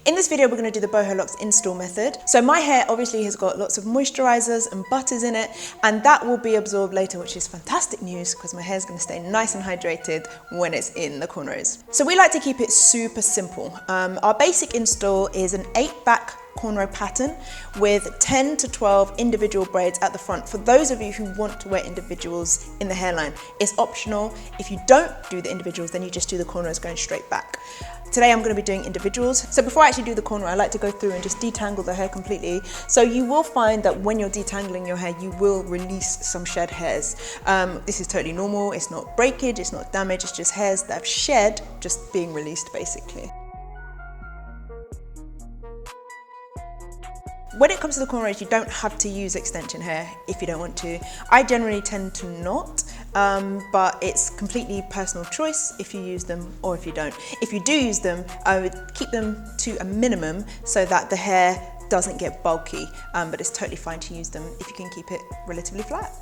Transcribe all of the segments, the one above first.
In this video, we're going to do the Boho Locs install method. So my hair obviously has got lots of moisturizers and butters in it, and that will be absorbed later, which is fantastic news because my hair is going to stay nice and hydrated when it's in the cornrows. So we like to keep it super simple. Our basic install is an 8-back cornrow pattern with 10 to 12 individual braids at the front. For those of you who want to wear individuals in the hairline, it's optional. If you don't do the individuals, then you just do the cornrows going straight back. Today I'm going to be doing individuals. So before I actually do the cornrow, I like to go through and just detangle the hair completely. So you will find that when you're detangling your hair, you will release some shed hairs. This is totally normal. It's not breakage, it's not damage, it's just hairs that have shed, just being released basically. When it comes to the cornrows, you don't have to use extension hair if you don't want to. I generally tend to not, but it's completely personal choice if you use them or if you don't. If you do use them, I would keep them to a minimum so that the hair doesn't get bulky, but it's totally fine to use them if you can keep it relatively flat.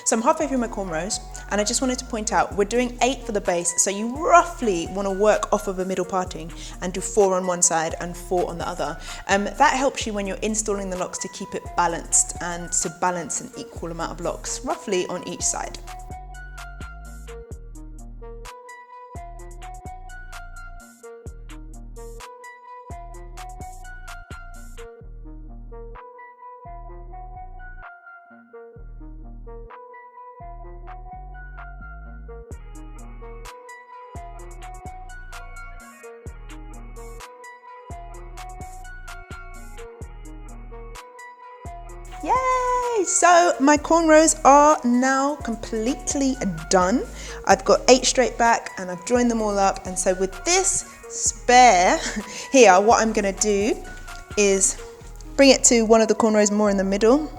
So I'm halfway through my cornrows, and I just wanted to point out we're doing 8 for the base, so you roughly want to work off of a middle parting and do 4 on one side and 4 on the other. That helps you when you're installing the locks to keep it balanced and to balance an equal amount of locks roughly on each side. Yay! So my cornrows are now completely done. I've got 8 straight back and I've joined them all up, and so with this spare here, what I'm going to do is bring it to one of the cornrows more in the middle,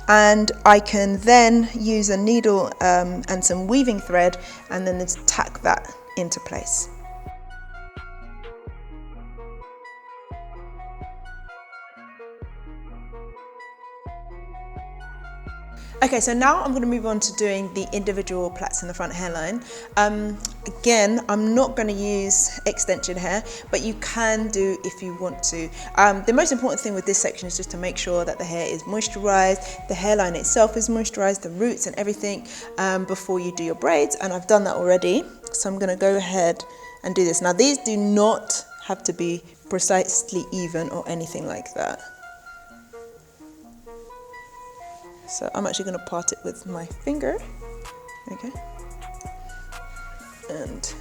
and I can then use a needle and some weaving thread and then just tack that into place. Okay, so now I'm going to move on to doing the individual plaits in the front hairline. Again, I'm not going to use extension hair, but you can do if you want to. The most important thing with this section is just to make sure that the hair is moisturized, the hairline itself is moisturized, the roots and everything, before you do your braids, and I've done that already. So I'm going to go ahead and do this. Now these do not have to be precisely even or anything like that. So I'm actually going to part it with my finger, okay, and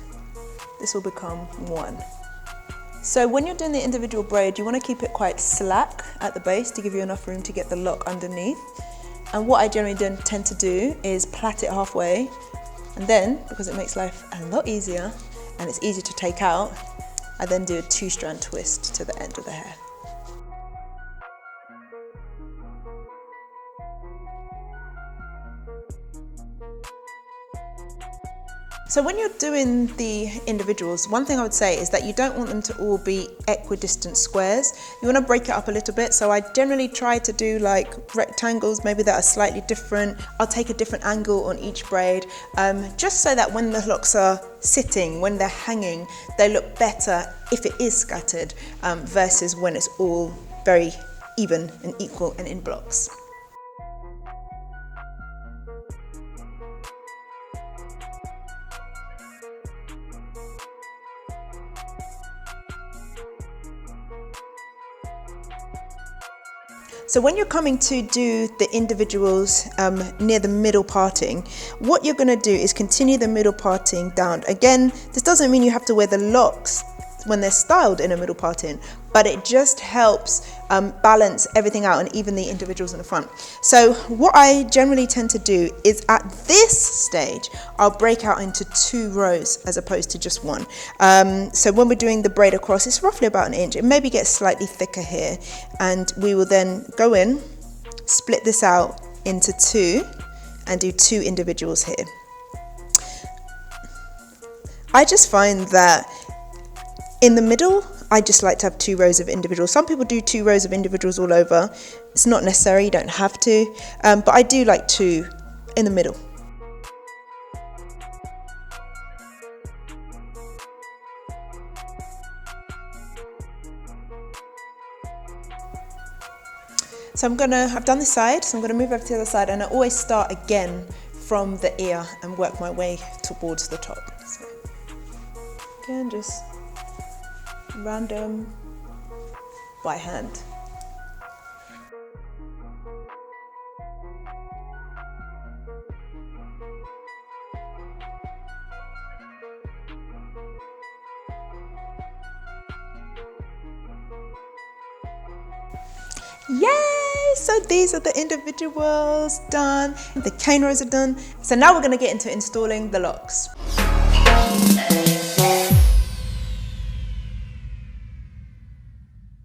this will become one. So when you're doing the individual braid, you want to keep it quite slack at the base to give you enough room to get the lock underneath. And what I generally tend to do is plait it halfway, and then, because it makes life a lot easier and it's easy to take out, I then do a 2-strand twist to the end of the hair. So when you're doing the individuals, one thing I would say is that you don't want them to all be equidistant squares. You want to break it up a little bit. So I generally try to do like rectangles, maybe that are slightly different. I'll take a different angle on each braid, just so that when the locks are sitting, when they're hanging, they look better if it is scattered, versus when it's all very even and equal and in blocks. So when you're coming to do the individuals near the middle parting, what you're going to do is continue the middle parting down. Again, this doesn't mean you have to wear the locks when they're styled in a middle parting, but it just helps balance everything out and even the individuals in the front. So what I generally tend to do is at this stage, I'll break out into 2 rows as opposed to just one. So when we're doing the braid across, it's roughly about an inch. It maybe gets slightly thicker here, and we will then go in, split this out into 2 and do 2 individuals here. I just find that in the middle, I just like to have 2 rows of individuals. Some people do 2 rows of individuals all over. It's not necessary, you don't have to, but I do like 2 in the middle. So I've done this side, so I'm gonna move over to the other side, and I always start again from the ear and work my way towards the top. So again, just random by hand. Yay! So these are the individuals done. The cornrows are done. So now we're going to get into installing the locks.